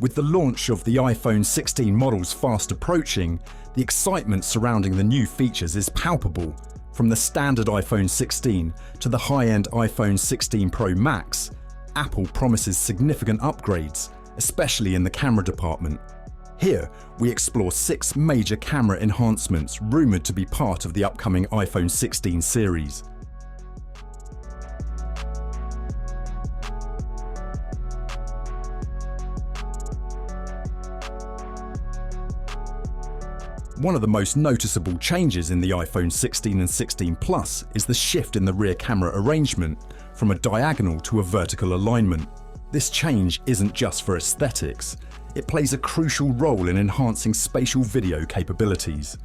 With the launch of the iPhone 16 models fast approaching, the excitement surrounding the new features is palpable. From the standard iPhone 16 to the high-end iPhone 16 Pro Max, Apple promises significant upgrades, especially in the camera department. Here, we explore 6 major camera enhancements rumoured to be part of the upcoming iPhone 16 series. One of the most noticeable changes in the iPhone 16 and 16 Plus is the shift in the rear camera arrangement from a diagonal to a vertical alignment. This change isn't just for aesthetics, it plays a crucial role in enhancing spatial video capabilities.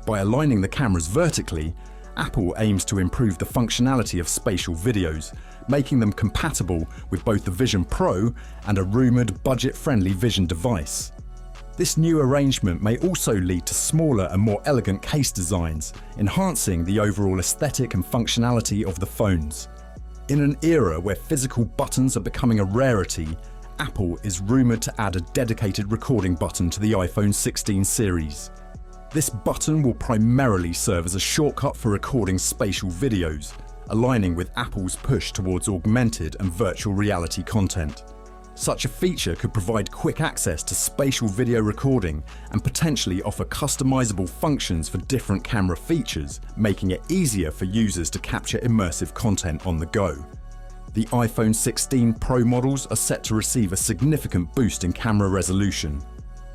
By aligning the cameras vertically, Apple aims to improve the functionality of spatial videos, making them compatible with both the Vision Pro and a rumoured budget-friendly Vision device. This new arrangement may also lead to smaller and more elegant case designs, enhancing the overall aesthetic and functionality of the phones. In an era where physical buttons are becoming a rarity, Apple is rumoured to add a dedicated recording button to the iPhone 16 series. This button will primarily serve as a shortcut for recording spatial videos, aligning with Apple's push towards augmented and virtual reality content. Such a feature could provide quick access to spatial video recording and potentially offer customizable functions for different camera features, making it easier for users to capture immersive content on the go. The iPhone 16 Pro models are set to receive a significant boost in camera resolution.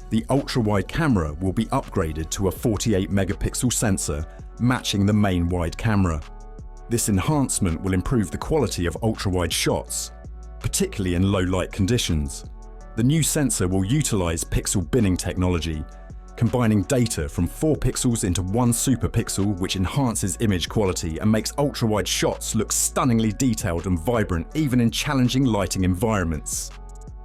The ultra-wide camera will be upgraded to a 48-megapixel sensor, matching the main wide camera. This enhancement will improve the quality of ultra-wide shots, particularly in low-light conditions. The new sensor will utilize pixel binning technology, combining data from 4 pixels into 1 super pixel, which enhances image quality and makes ultra-wide shots look stunningly detailed and vibrant even in challenging lighting environments.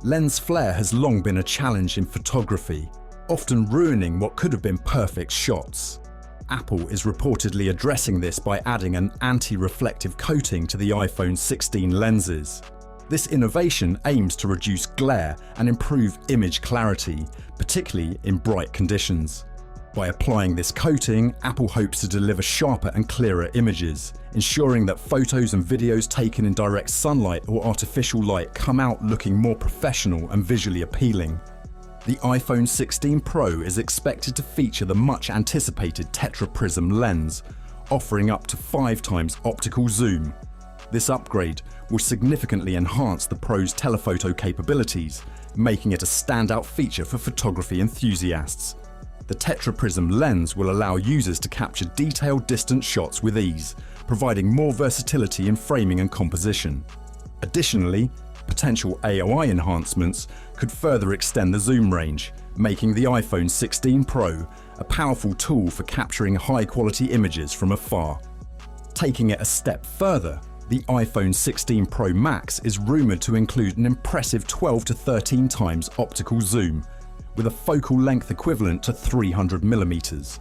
Lens flare has long been a challenge in photography, often ruining what could have been perfect shots. Apple is reportedly addressing this by adding an anti-reflective coating to the iPhone 16 lenses. This innovation aims to reduce glare and improve image clarity, particularly in bright conditions. By applying this coating, Apple hopes to deliver sharper and clearer images, ensuring that photos and videos taken in direct sunlight or artificial light come out looking more professional and visually appealing. The iPhone 16 Pro is expected to feature the much-anticipated tetraprism lens, offering up to 5 times optical zoom. This upgrade will significantly enhance the Pro's telephoto capabilities, making it a standout feature for photography enthusiasts. The tetraprism lens will allow users to capture detailed distant shots with ease, providing more versatility in framing and composition. Additionally, potential AOI enhancements could further extend the zoom range, making the iPhone 16 Pro a powerful tool for capturing high-quality images from afar. Taking it a step further, the iPhone 16 Pro Max is rumoured to include an impressive 12 to 13 times optical zoom, with a focal length equivalent to 300mm.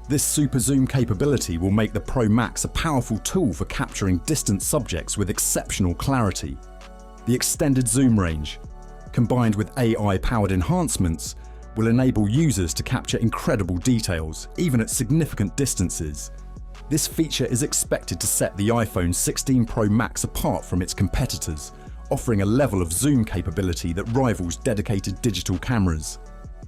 This super zoom capability will make the Pro Max a powerful tool for capturing distant subjects with exceptional clarity. The extended zoom range, combined with AI-powered enhancements, will enable users to capture incredible details, even at significant distances. This feature is expected to set the iPhone 16 Pro Max apart from its competitors, offering a level of zoom capability that rivals dedicated digital cameras.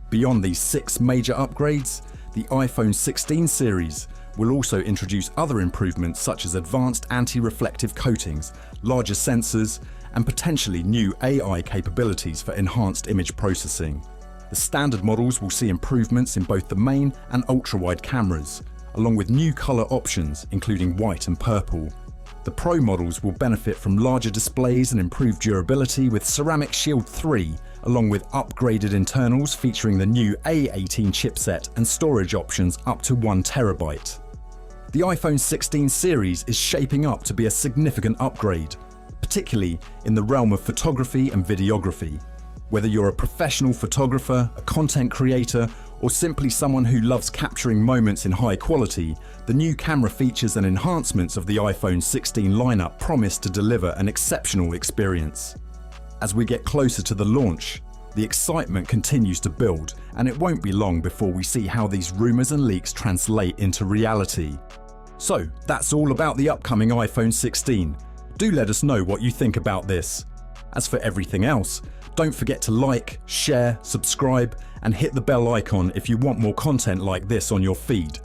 Beyond these 6 major upgrades, the iPhone 16 series will also introduce other improvements such as advanced anti-reflective coatings, larger sensors, and potentially new AI capabilities for enhanced image processing. The standard models will see improvements in both the main and ultra-wide cameras, along with new colour options including white and purple. The Pro models will benefit from larger displays and improved durability with Ceramic Shield 3, along with upgraded internals featuring the new A18 chipset and storage options up to 1TB. The iPhone 16 series is shaping up to be a significant upgrade, particularly in the realm of photography and videography. Whether you're a professional photographer, a content creator, or simply someone who loves capturing moments in high quality, the new camera features and enhancements of the iPhone 16 lineup promise to deliver an exceptional experience. As we get closer to the launch, The excitement continues to build, and it won't be long before we see how these rumours and leaks translate into reality. So, that's all about the upcoming iPhone 16. Do let us know what you think about this. As for everything else, don't forget to like, share, subscribe, and hit the bell icon if you want more content like this on your feed.